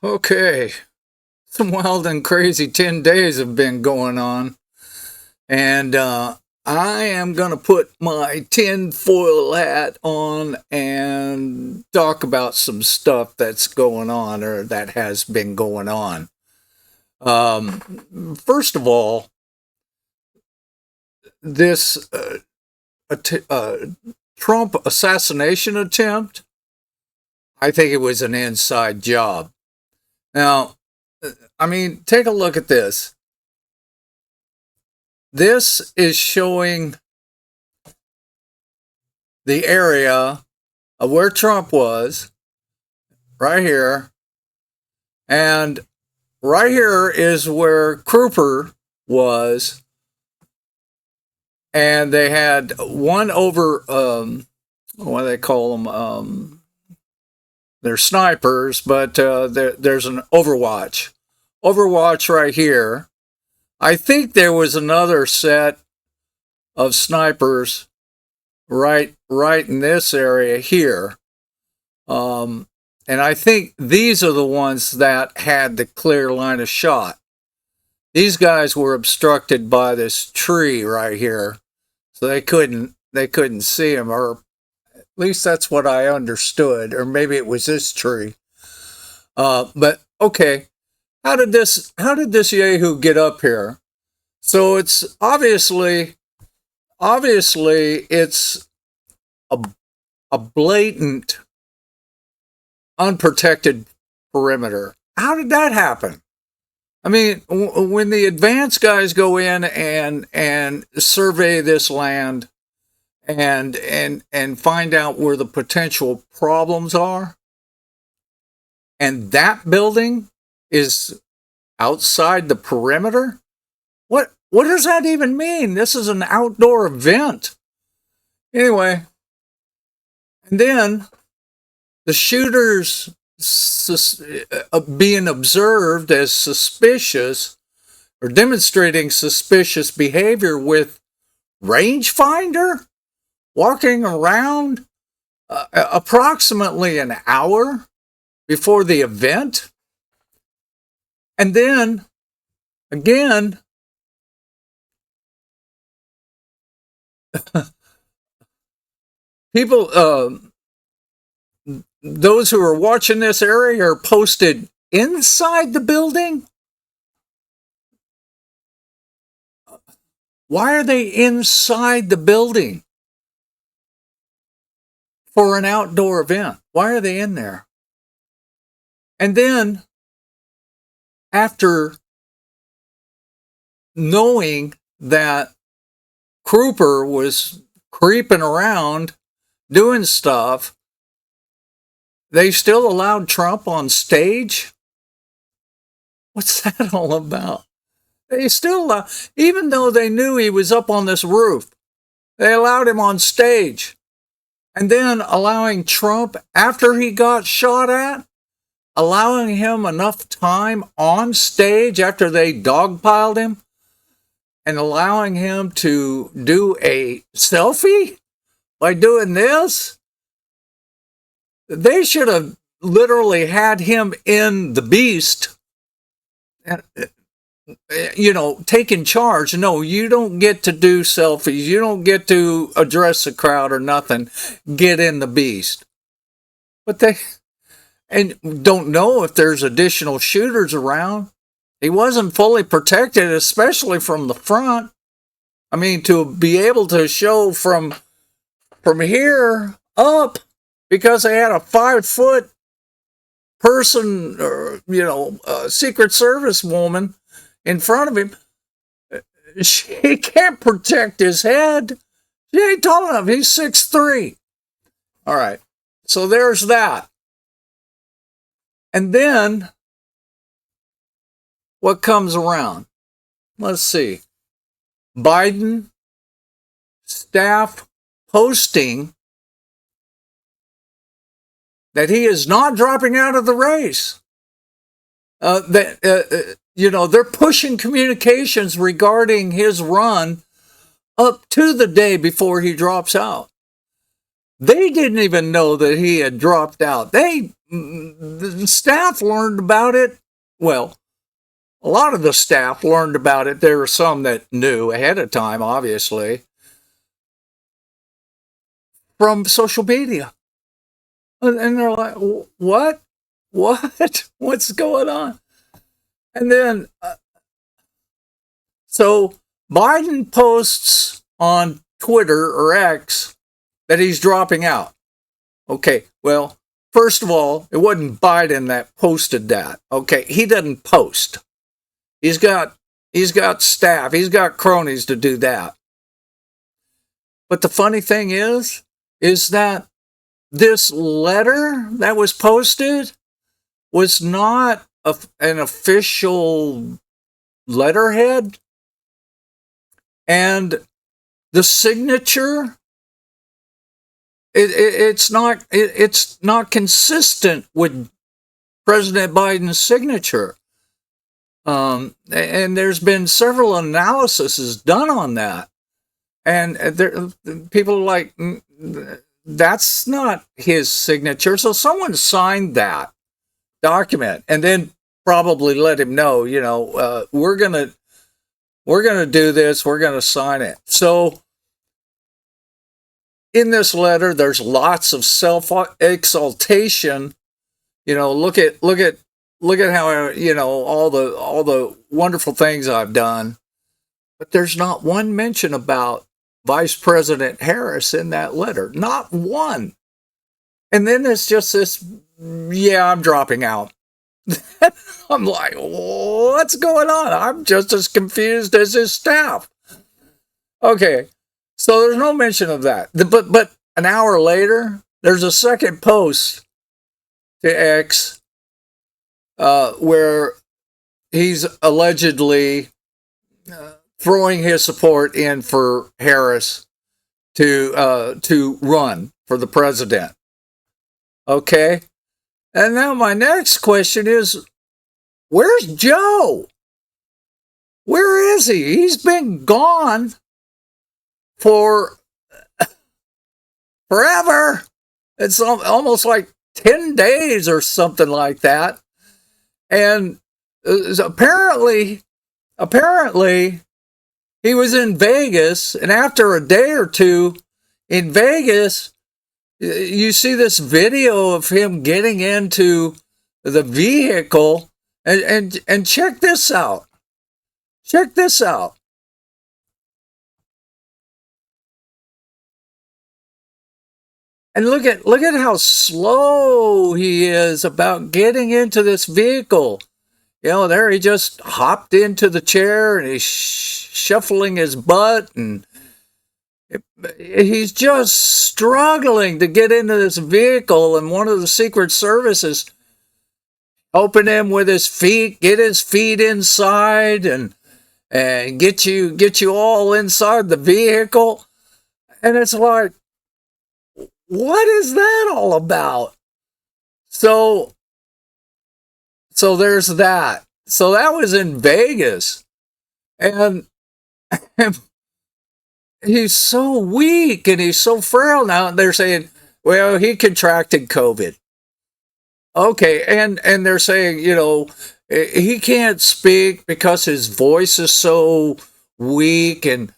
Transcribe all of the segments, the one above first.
Okay, some wild and crazy 10 days have been going on, and I am going to put my tinfoil hat on and talk about some stuff that's going on or that has been going on. First of all, this Trump assassination attempt, I think it was an inside job. Now, I mean, take a look at this. This is showing the area of where Trump was, right here. And right here is where Cooper was. And they had one over, what do they call them? They're snipers, but there's an Overwatch. Overwatch right here. I think there was another set of snipers right in this area here. And I think these are the ones that had the clear line of shot. These guys were obstructed by this tree right here, so they couldn't see him, or at least that's what I understood, or maybe it was this tree. But okay, how did this Yahoo get up here? So it's obviously it's a blatant unprotected perimeter. How did that happen? I mean, when the advanced guys go in and survey this land and find out where the potential problems are, and that building is outside the perimeter, what does that even mean? This is an outdoor event. Anyway, and then the shooters being observed as suspicious or demonstrating suspicious behavior with rangefinder walking around approximately an hour before the event. And then again, people, those who are watching this area are posted inside the building. Why are they inside the building for an outdoor event? Why are they in there? And then, after knowing that Cooper was creeping around doing stuff, they still allowed Trump on stage? What's that all about? They still allow, even though they knew he was up on this roof, they allowed him on stage. And then allowing Trump, after he got shot at, allowing him enough time on stage after they dogpiled him, and allowing him to do a selfie by doing this. They should have literally had him in the beast, taking charge. No, you don't get to do selfies. You don't get to address the crowd or nothing. Get in the beast. But they don't know if there's additional shooters around. He wasn't fully protected, especially from the front. I mean, to be able to show from here up, because they had a 5-foot person, or Secret Service woman in front of him. She can't protect his head. She ain't tall enough. He's 6'3". All right. So there's that. And then what comes around? Let's see. Biden staff posting that he is not dropping out of the race. They're pushing communications regarding his run up to the day before he drops out. They didn't even know that he had dropped out. The staff learned about it. Well, a lot of the staff learned about it. There were some that knew ahead of time, obviously, from social media. And they're like, what? What? What's going on? And then, so Biden posts on Twitter or X that he's dropping out. Okay, well, first of all, it wasn't Biden that posted that. Okay, he doesn't post. He's got staff, he's got cronies to do that. But the funny thing is that this letter that was posted was not an official letterhead, and the signature it's not consistent with President Biden's signature. And there's been several analyses done on that, and people are like, that's not his signature. So someone signed that document and then probably let him know, we're gonna do this, we're gonna sign it. So in this letter, there's lots of self-exaltation. Look at how all the wonderful things I've done, but there's not one mention about Vice President Harris in that letter, not one. And then it's just this, I'm dropping out. I'm like, what's going on? I'm just as confused as his staff. Okay. So there's no mention of that. But an hour later, there's a second post to X where he's allegedly throwing his support in for Harris to run for the president. Okay? And now my next question is, where's Joe? Where is he? He's been gone for forever. It's almost like 10 days or something like that. And apparently he was in Vegas, and after a day or two in Vegas, you see this video of him getting into the vehicle, and check this out. Check this out. And look at how slow he is about getting into this vehicle. There he just hopped into the chair and he's shuffling his butt, and he's just struggling to get into this vehicle. And one of the Secret Services helping him with his feet, get his feet inside and get you all inside the vehicle. And it's like, what is that all about? So there's that. So that was in Vegas. And he's so weak and he's so frail now. And they're saying, well, he contracted COVID. Okay. And they're saying, he can't speak because his voice is so weak and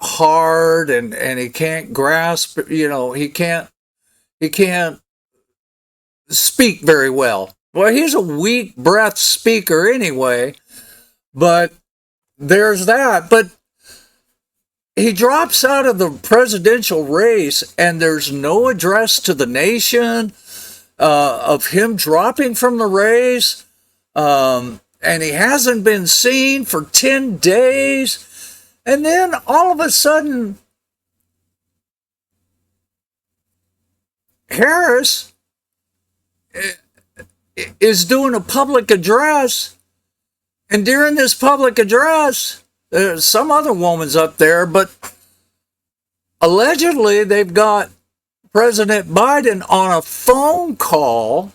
hard, and he can't grasp, he can't speak very well. Well, he's a weak breath speaker anyway, but there's that. But he drops out of the presidential race, and there's no address to the nation of him dropping from the race, and he hasn't been seen for 10 days. And then all of a sudden, Harris is doing a public address. And during this public address, there's some other woman's up there, but allegedly they've got President Biden on a phone call.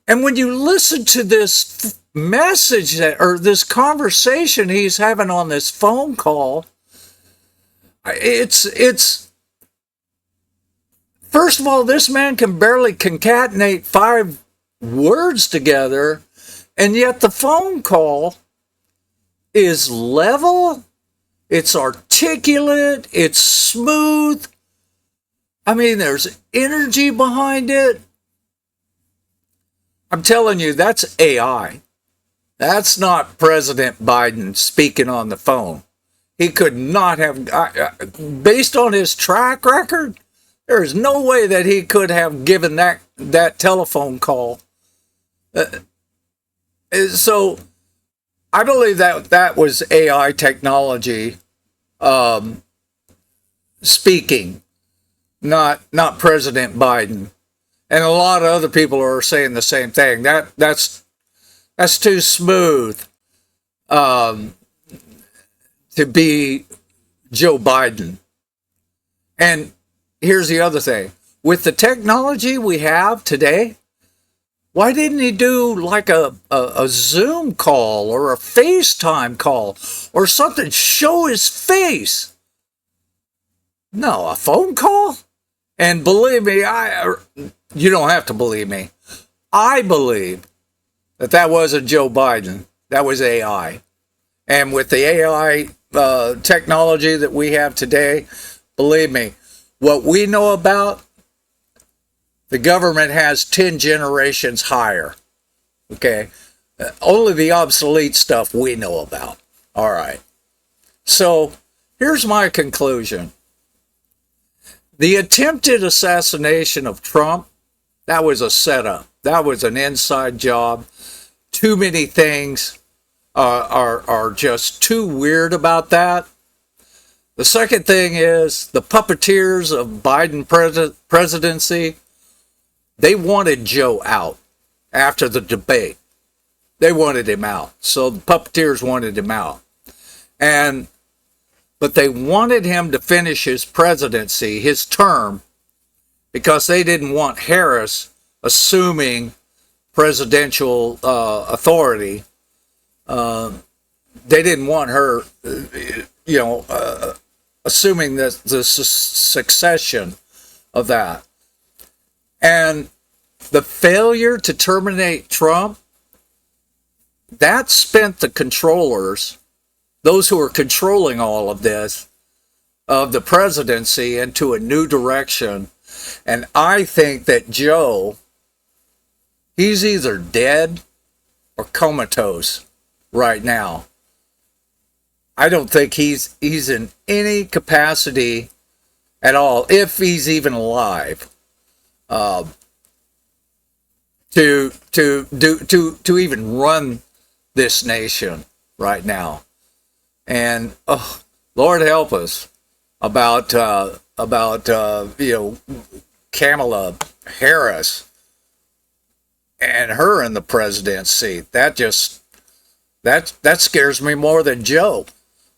And when you listen to this message or this conversation he's having on this phone call, it's First of all, this man can barely concatenate 5 words together, and yet the phone call is level, it's articulate, it's smooth. I mean, there's energy behind it. I'm telling you, that's AI. That's not President Biden speaking on the phone. He could not have, based on his track record, there is no way that he could have given that telephone call. So I believe that was AI technology speaking, not President Biden. And a lot of other people are saying the same thing. That's too smooth to be Joe Biden. And here's the other thing. With the technology we have today, why didn't he do like a Zoom call or a FaceTime call or something? Show his face. No, a phone call? And believe me, you don't have to believe me. I believe that wasn't Joe Biden. That was AI. And with the AI technology that we have today, believe me, what we know about, the government has 10 generations higher. Okay? Only the obsolete stuff we know about. All right. So here's my conclusion. The attempted assassination of Trump, that was a setup. That was an inside job. Too many things are just too weird about that. The second thing is the puppeteers of Biden presidency, they wanted Joe out after the debate. They wanted him out. So the puppeteers wanted him out. But they wanted him to finish his presidency, his term, because they didn't want Harris assuming presidential authority. They didn't want her, assuming the succession of that. And the failure to terminate Trump, that spent the controllers, those who are controlling all of this, of the presidency, into a new direction. And I think that Joe, he's either dead or comatose right now. I don't think he's in any capacity at all, if he's even alive, to even run this nation right now. And Lord help us about Scamala Harris and her in the president's seat. That scares me more than Joe.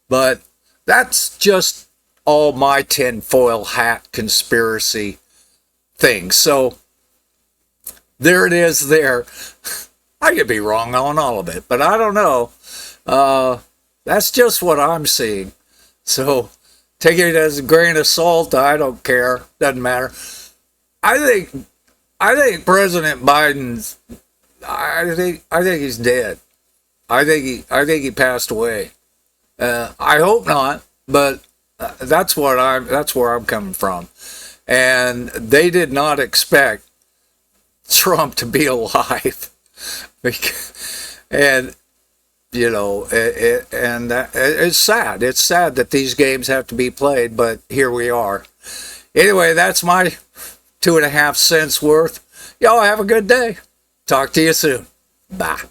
But that's just all my tinfoil hat conspiracy things. So there it is there. I could be wrong on all of it, but I don't know. That's just what I'm seeing. So take it as a grain of salt. I don't care. Doesn't matter. I think President Biden's. I think he's dead. I think he passed away. I hope not, but that's where I'm coming from. And they did not expect Trump to be alive, and it's sad. It's sad that these games have to be played, but here we are. Anyway, that's my 2.5 cents worth. Y'all have a good day. Talk to you soon. Bye.